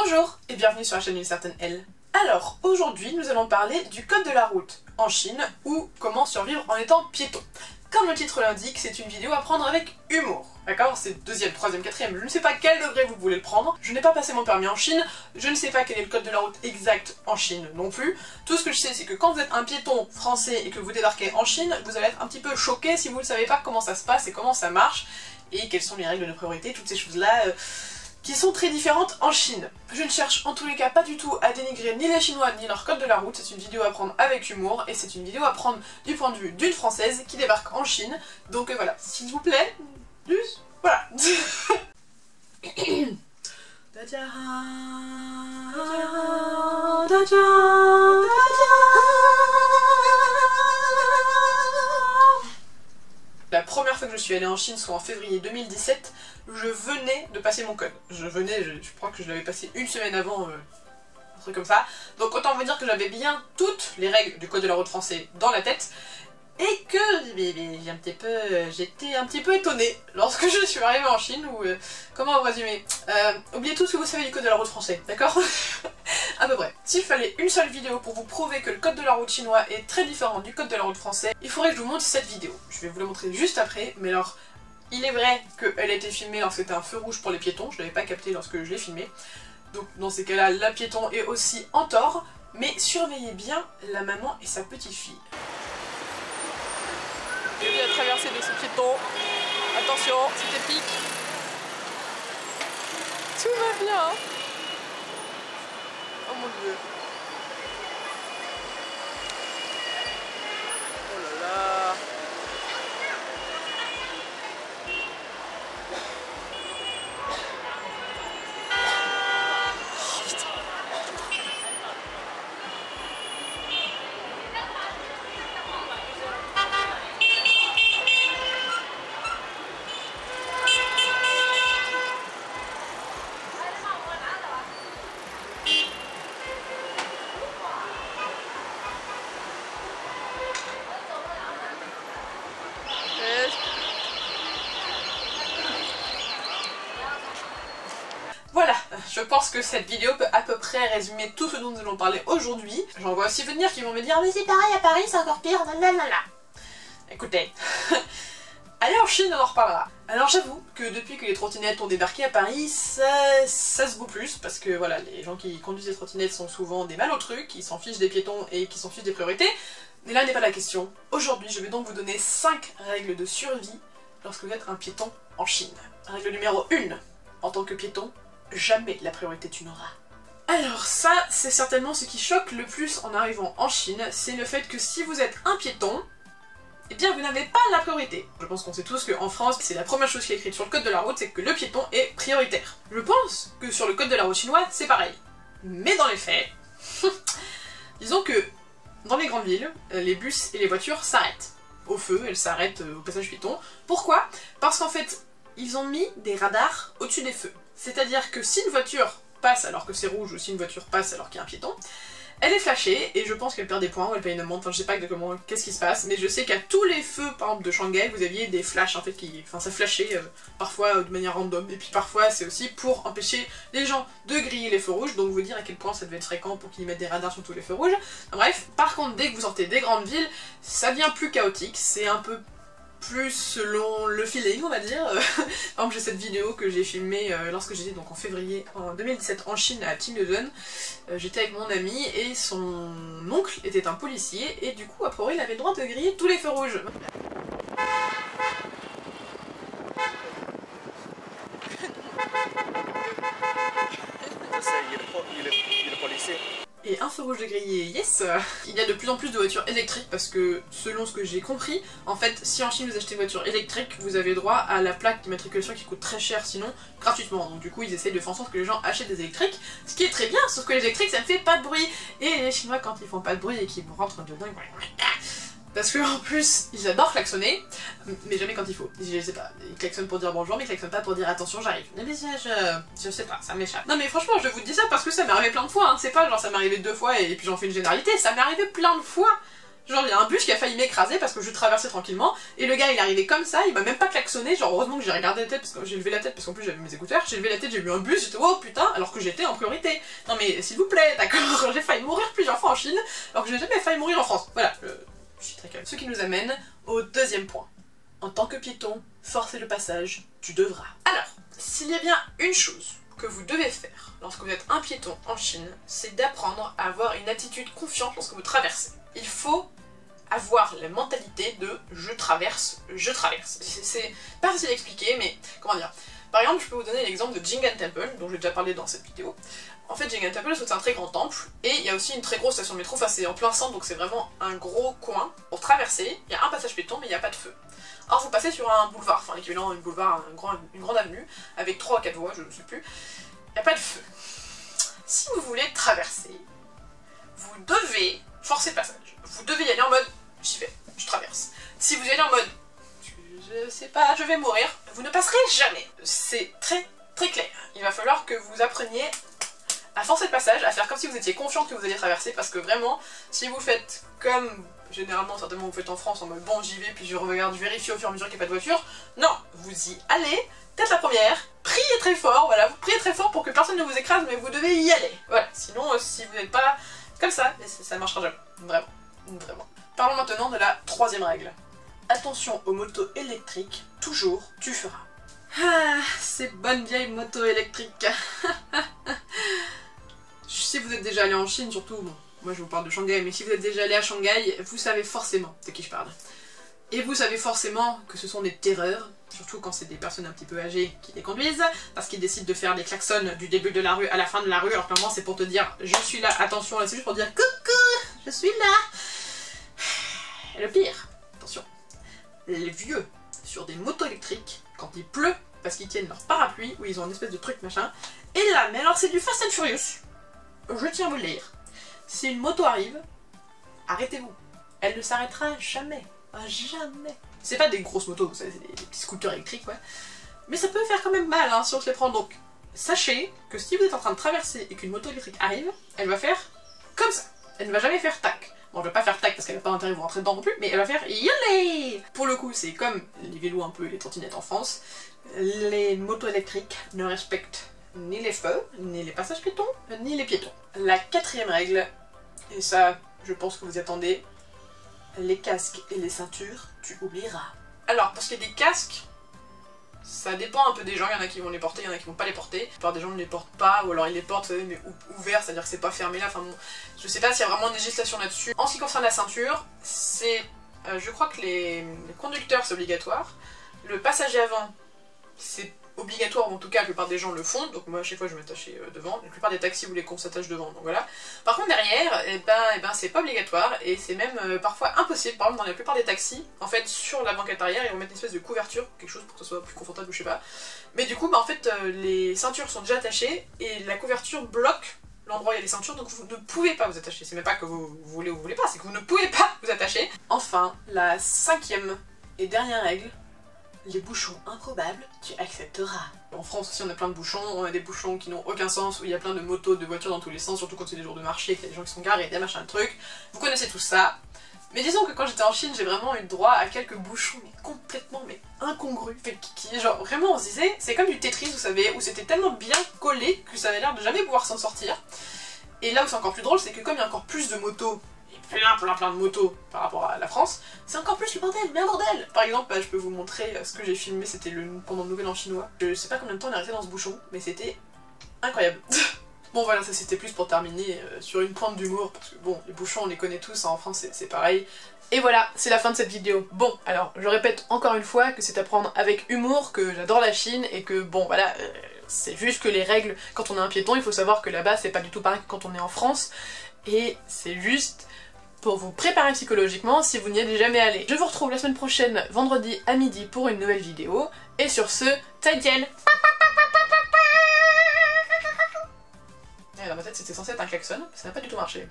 Bonjour et bienvenue sur la chaîne d'une certaine Elle. Alors, aujourd'hui nous allons parler du code de la route en Chine ou comment survivre en étant piéton. Comme le titre l'indique, c'est une vidéo à prendre avec humour. D'accord? C'est deuxième, troisième, quatrième, je ne sais pas quel degré vous voulez le prendre. Je n'ai pas passé mon permis en Chine, je ne sais pas quel est le code de la route exact en Chine non plus. Tout ce que je sais, c'est que quand vous êtes un piéton français et que vous débarquez en Chine, vous allez être un petit peu choqué si vous ne savez pas comment ça se passe et comment ça marche, et quelles sont les règles de priorité, toutes ces choses-là qui sont très différentes en Chine. Je ne cherche en tous les cas pas du tout à dénigrer ni les Chinois ni leur code de la route, c'est une vidéo à prendre avec humour et c'est une vidéo à prendre du point de vue d'une Française qui débarque en Chine. Donc voilà, s'il vous plaît, juste, voilà. La première fois que je suis allée en Chine, soit en février 2017, je venais de passer mon code. Je crois que je l'avais passé une semaine avant, un truc comme ça. Donc autant vous dire que j'avais bien toutes les règles du code de la route français dans la tête, et que j'étais un petit peu étonnée lorsque je suis arrivée en Chine, ou comment vous résumer, oubliez tout ce que vous savez du code de la route français, d'accord? À peu près. S'il fallait une seule vidéo pour vous prouver que le code de la route chinois est très différent du code de la route français, il faudrait que je vous montre cette vidéo. Je vais vous la montrer juste après, mais alors, il est vrai qu'elle a été filmée lorsque c'était un feu rouge pour les piétons, je l'avais pas capté lorsque je l'ai filmée. Donc dans ces cas-là, la piéton est aussi en tort, mais surveillez bien la maman et sa petite fille. Je viens de traverser de ce piéton. Attention, c'était pique. Tout va bien. Oh mon dieu. Oh là là. Oh putain. Voilà, je pense que cette vidéo peut à peu près résumer tout ce dont nous allons parler aujourd'hui. J'en vois aussi venir qui vont me dire « Mais c'est pareil à Paris, c'est encore pire, nanana ». Écoutez, allez en Chine, on en reparlera. Alors j'avoue que depuis que les trottinettes ont débarqué à Paris, ça se vaut plus, parce que voilà, les gens qui conduisent des trottinettes sont souvent des malotrucs, qui s'en fichent des piétons et qui s'en fichent des priorités. Mais là n'est pas la question. Aujourd'hui, je vais donc vous donner 5 règles de survie lorsque vous êtes un piéton en Chine. Règle numéro 1, en tant que piéton, jamais la priorité tu n'auras. Alors ça, c'est certainement ce qui choque le plus en arrivant en Chine, c'est le fait que si vous êtes un piéton, eh bien vous n'avez pas la priorité. Je pense qu'on sait tous qu'en France, c'est la première chose qui est écrite sur le code de la route, c'est que le piéton est prioritaire. Je pense que sur le code de la route chinois, c'est pareil. Mais dans les faits, disons que dans les grandes villes, les bus et les voitures s'arrêtent. Au feu, elles s'arrêtent au passage piéton. Pourquoi? Parce qu'en fait, ils ont mis des radars au-dessus des feux. C'est-à-dire que si une voiture passe alors que c'est rouge ou si une voiture passe alors qu'il y a un piéton, elle est flashée et je pense qu'elle perd des points ou elle paye une amende, enfin je sais pas exactement qu'est-ce qui se passe, mais je sais qu'à tous les feux par exemple de Shanghai, vous aviez des flashs en fait ça flashait parfois de manière random, et puis parfois c'est aussi pour empêcher les gens de griller les feux rouges, donc vous dire à quel point ça devait être fréquent pour qu'ils mettent des radars sur tous les feux rouges. Bref, par contre dès que vous sortez des grandes villes, ça devient plus chaotique, c'est un peu plus selon le feeling, on va dire. Par exemple, j'ai cette vidéo que j'ai filmée lorsque j'étais donc en février en 2017 en Chine à Qingdezhen. J'étais avec mon ami et son oncle était un policier et du coup, a priori, il avait le droit de griller tous les feux rouges. Il est policier. Et un feu rouge de grillé, yes! Il y a de plus en plus de voitures électriques parce que, selon ce que j'ai compris, en fait, si en Chine vous achetez une voiture électrique, vous avez droit à la plaque d'immatriculation qui coûte très cher sinon, gratuitement. Donc du coup, ils essayent de faire en sorte que les gens achètent des électriques, ce qui est très bien, sauf que les électriques, ça ne fait pas de bruit. Et les Chinois, quand ils font pas de bruit et qu'ils rentrent dedans, parce que en plus, ils adorent klaxonner, mais jamais quand il faut. Je sais pas, ils klaxonnent pour dire bonjour, mais ils klaxonnent pas pour dire attention, j'arrive. Mais je sais pas, ça m'échappe. Non mais franchement, je vous dis ça parce que ça m'est arrivé plein de fois, hein. C'est pas genre ça m'est arrivé 2 fois et puis j'en fais une généralité, ça m'est arrivé plein de fois. Genre il y a un bus qui a failli m'écraser parce que je traversais tranquillement et le gars il est arrivé comme ça, il m'a même pas klaxonné, genre heureusement que j'ai regardé la tête parce que j'ai levé la tête parce qu'en plus j'avais mes écouteurs, j'ai levé la tête, j'ai vu un bus, j'étais oh putain alors que j'étais en priorité. Non mais s'il vous plaît, d'accord, j'ai failli mourir plusieurs fois en Chine alors que j'ai jamais failli mourir en France. Voilà, je suis très calme. Ce qui nous amène au deuxième point. En tant que piéton, forcer le passage, tu devras. Alors, s'il y a bien une chose que vous devez faire lorsque vous êtes un piéton en Chine, c'est d'apprendre à avoir une attitude confiante lorsque vous traversez. Il faut avoir la mentalité de je traverse, je traverse. C'est pas facile à expliquer, mais comment dire. Par exemple, je peux vous donner l'exemple de Jingan Temple, dont j'ai déjà parlé dans cette vidéo. En fait, Jingan Temple, c'est un très grand temple, et il y a aussi une très grosse station de métro, enfin c'est en plein centre, donc c'est vraiment un gros coin. Pour traverser, il y a un passage piéton, mais il n'y a pas de feu. Or, vous passez sur un boulevard, enfin l'équivalent d'un boulevard, une grande avenue, avec 3 ou 4 voies, je ne sais plus. Il n'y a pas de feu. Si vous voulez traverser, vous devez forcer le passage. Vous devez y aller en mode, j'y vais, je traverse. Si vous y allez en mode, je sais pas, je vais mourir, vous ne passerez jamais. C'est très très clair. Il va falloir que vous appreniez à forcer le passage, à faire comme si vous étiez confiant que vous alliez traverser, parce que vraiment, si vous faites comme généralement, certainement vous faites en France, en mode bon j'y vais, puis je regarde, je vérifie au fur et à mesure qu'il n'y a pas de voiture, non, vous y allez, tête la première, priez très fort, voilà, vous priez très fort pour que personne ne vous écrase, mais vous devez y aller. Voilà, sinon si vous n'êtes pas comme ça ne marchera jamais, vraiment, vraiment. Parlons maintenant de la troisième règle. Attention aux motos électriques, toujours tu feras. Ah, ces bonnes vieilles motos électriques. Si vous êtes déjà allé en Chine, surtout, bon, moi je vous parle de Shanghai, mais si vous êtes déjà allé à Shanghai, vous savez forcément de qui je parle. Et vous savez forcément que ce sont des terreurs, surtout quand c'est des personnes un petit peu âgées qui les conduisent, parce qu'ils décident de faire des klaxons du début de la rue à la fin de la rue, alors que normalement c'est pour te dire je suis là, attention, là c'est juste pour dire coucou, je suis là. Et le pire, attention, les vieux sur des motos électriques, quand il pleut, parce qu'ils tiennent leur parapluie, ou ils ont une espèce de truc machin, et là, mais alors c'est du Fast and Furious, je tiens à vous le dire. Si une moto arrive, arrêtez-vous. Elle ne s'arrêtera jamais. Jamais. C'est pas des grosses motos, vous savez, c'est des petits scooters électriques, ouais. Mais ça peut faire quand même mal hein, si on se les prend. Donc, sachez que si vous êtes en train de traverser et qu'une moto électrique arrive, elle va faire comme ça. Elle ne va jamais faire tac. Bon, je vais pas faire tac parce qu'elle n'a pas intérêt à vous rentrer dedans non plus, mais elle va faire yallé. Pour le coup, c'est comme les vélos un peu et les trottinettes en France. Les motos électriques ne respectent ni les feux, ni les passages piétons, ni les piétons. La quatrième règle, et ça, je pense que vous y attendez, les casques et les ceintures, tu oublieras. Alors, pour ce qui est des casques, ça dépend un peu des gens, il y en a qui vont les porter, il y en a qui vont pas les porter. La plupart des gens ne les portent pas, ou alors ils les portent, vous savez, mais ouverts, c'est-à-dire que c'est pas fermé là, enfin bon, je sais pas s'il y a vraiment une législation là-dessus. En ce qui concerne la ceinture, c'est, je crois que les conducteurs c'est obligatoire, le passager avant, c'est obligatoire, ou en tout cas la plupart des gens le font, donc moi à chaque fois je vais m'attacher devant, la plupart des taxis voulaient qu'on s'attache devant, donc voilà. Par contre derrière, eh ben c'est pas obligatoire, et c'est même parfois impossible. Par exemple dans la plupart des taxis, en fait sur la banquette arrière ils vont mettre une espèce de couverture, quelque chose pour que ce soit plus confortable ou je sais pas. Mais du coup bah en fait les ceintures sont déjà attachées, et la couverture bloque l'endroit où il y a les ceintures, donc vous ne pouvez pas vous attacher. C'est même pas que vous voulez ou vous voulez pas, c'est que vous ne pouvez pas vous attacher. Enfin, la cinquième et dernière règle, les bouchons improbables, tu accepteras. En France aussi on a plein de bouchons, on a des bouchons qui n'ont aucun sens, où il y a plein de motos, de voitures dans tous les sens, surtout quand c'est des jours de marché, qu'il y a des gens qui sont garés, des machins de trucs. Vous connaissez tout ça. Mais disons que quand j'étais en Chine, j'ai vraiment eu droit à quelques bouchons mais complètement incongrus. Qui genre vraiment on se disait, c'est comme du Tetris vous savez, où c'était tellement bien collé que ça avait l'air de jamais pouvoir s'en sortir. Et là où c'est encore plus drôle, c'est que comme il y a encore plus de motos, plein de motos par rapport à la France, c'est encore plus le bordel, mais un bordel. Par exemple, bah, je peux vous montrer ce que j'ai filmé, c'était pendant le Nouvel An chinois. Je sais pas combien de temps on est resté dans ce bouchon, mais c'était incroyable. Bon voilà, ça c'était plus pour terminer sur une pointe d'humour, parce que bon, les bouchons on les connaît tous, hein, en France c'est pareil. Et voilà, c'est la fin de cette vidéo. Bon, alors, je répète encore une fois que c'est à prendre avec humour, que j'adore la Chine, et que bon voilà, c'est juste que les règles, quand on est un piéton, il faut savoir que là-bas c'est pas du tout pareil que quand on est en France, et c'est juste pour vous préparer psychologiquement si vous n'y êtes jamais allé. Je vous retrouve la semaine prochaine, vendredi à midi, pour une nouvelle vidéo, et sur ce, zaijian. Dans ma tête c'était censé être un klaxon, ça n'a pas du tout marché.